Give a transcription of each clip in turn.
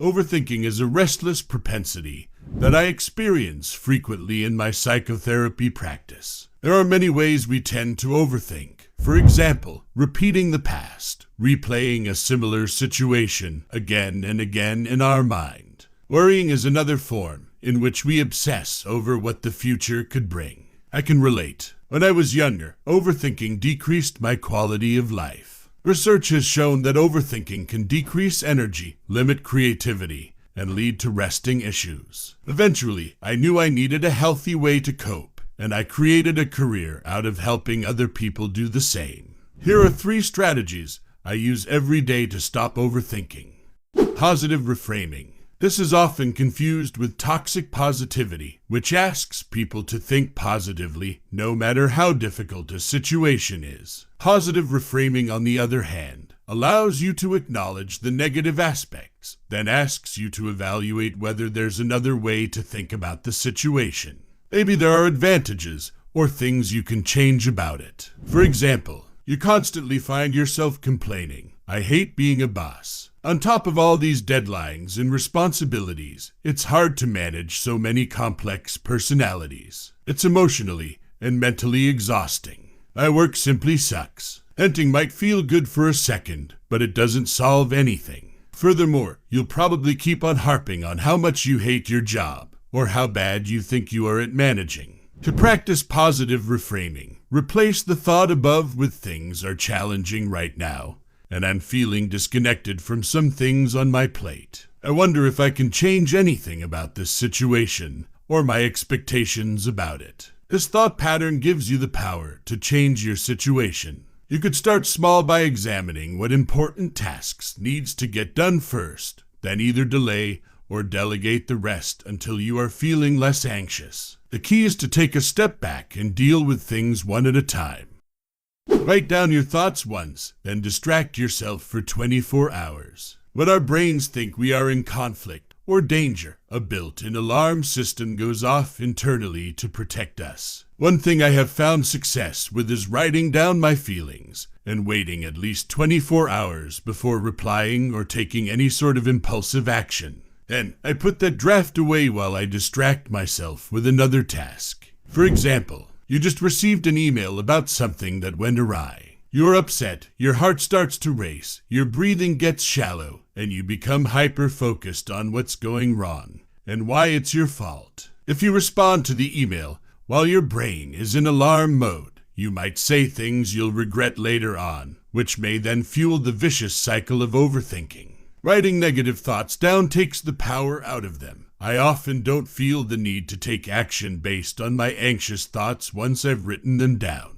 Overthinking is a restless propensity that I experience frequently in my psychotherapy practice. There are many ways we tend to overthink. For example, repeating the past, replaying a similar situation again and again in our mind. Worrying is another form in which we obsess over what the future could bring. I can relate. When I was younger, overthinking decreased my quality of life. Research has shown that overthinking can decrease energy, limit creativity, and lead to resting issues. Eventually, I knew I needed a healthy way to cope, and I created a career out of helping other people do the same. Here are 3 strategies I use every day to stop overthinking. Positive reframing. This is often confused with toxic positivity, which asks people to think positively no matter how difficult a situation is. Positive reframing, on the other hand, allows you to acknowledge the negative aspects, then asks you to evaluate whether there's another way to think about the situation. Maybe there are advantages or things you can change about it. For example, you constantly find yourself complaining, "I hate being a boss." On top of all these deadlines and responsibilities, it's hard to manage so many complex personalities. It's emotionally and mentally exhausting. My work simply sucks. Venting might feel good for a second, but it doesn't solve anything. Furthermore, you'll probably keep on harping on how much you hate your job or how bad you think you are at managing. To practice positive reframing, replace the thought above with "things are challenging right now, and I'm feeling disconnected from some things on my plate. I wonder if I can change anything about this situation or my expectations about it." This thought pattern gives you the power to change your situation. You could start small by examining what important tasks needs to get done first, then either delay or delegate the rest until you are feeling less anxious. The key is to take a step back and deal with things one at a time. Write down your thoughts once, then distract yourself for 24 hours. When our brains think we are in conflict or danger, a built-in alarm system goes off internally to protect us. One thing I have found success with is writing down my feelings and waiting at least 24 hours before replying or taking any sort of impulsive action. Then I put that draft away while I distract myself with another task. For example, you just received an email about something that went awry. You're upset, your heart starts to race, your breathing gets shallow, and you become hyper-focused on what's going wrong and why it's your fault. If you respond to the email while your brain is in alarm mode, you might say things you'll regret later on, which may then fuel the vicious cycle of overthinking. Writing negative thoughts down takes the power out of them. I often don't feel the need to take action based on my anxious thoughts once I've written them down.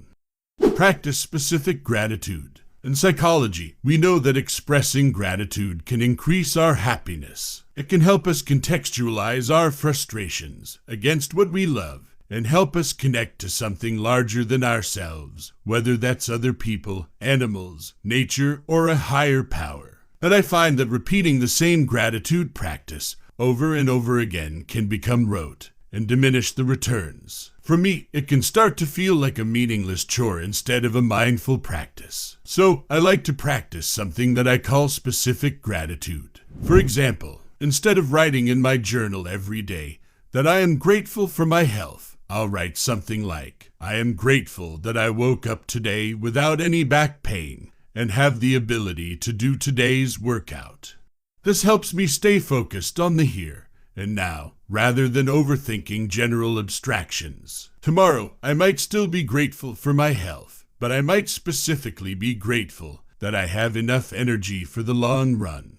Practice specific gratitude. In psychology, we know that expressing gratitude can increase our happiness. It can help us contextualize our frustrations against what we love and help us connect to something larger than ourselves, whether that's other people, animals, nature, or a higher power. And I find that repeating the same gratitude practice over and over again can become rote and diminish the returns. For me, it can start to feel like a meaningless chore instead of a mindful practice. So I like to practice something that I call specific gratitude. For example, instead of writing in my journal every day that I am grateful for my health, I'll write something like, "I am grateful that I woke up today without any back pain and have the ability to do today's workout." This helps me stay focused on the here and now, rather than overthinking general abstractions. Tomorrow, I might still be grateful for my health, but I might specifically be grateful that I have enough energy for the long run.